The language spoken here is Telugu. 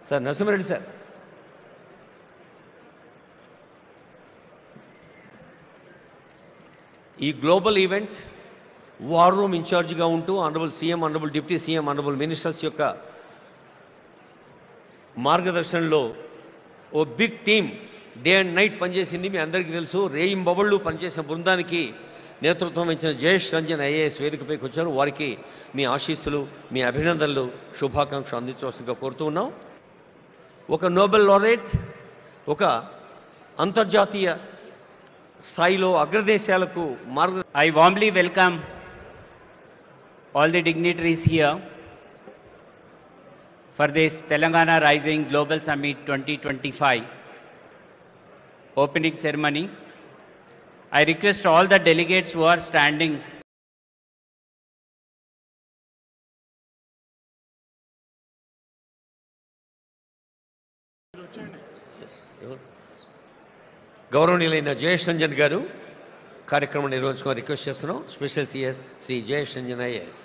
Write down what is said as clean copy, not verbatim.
Sir Narasimha Reddy sir. ఈ గ్లోబల్ ఈవెంట్ వార్ రూమ్ ఇన్ఛార్జిగా ఉంటూ honourable CM, honourable deputy CM, honourable ministers యొక్క మార్గదర్శనంలో ఓ big team day and night పనిచేసింది. మీ అందరికీ తెలుసు. రేయింబవళ్ళు పనిచేసిన బృందానికి నేతృత్వం వహించిన జయేష్ రంజన్ ఐఏఎస్ వేదికపైకి వచ్చారు. వారికి మీ ఆశీస్సులు, మీ అభినందనలు, శుభాకాంక్షలు అందించవలసిందిగా కోరుతూ ఉన్నాం. ఒక నోబెల్ లారెట్, ఒక అంతర్జాతీయ స్థాయిలో అగ్రదేశాలకు I warmly welcome all the dignitaries here for this Telangana Rising Global Summit 2025 opening ceremony. I request all the delegates who are standing గౌరవనీయులైన జయేష్ రంజన్ గారు కార్యక్రమం నిర్వహించుకొని రిక్వెస్ట్ చేస్తున్నాం. Special CS Shri Jayesh Ranjan IAS.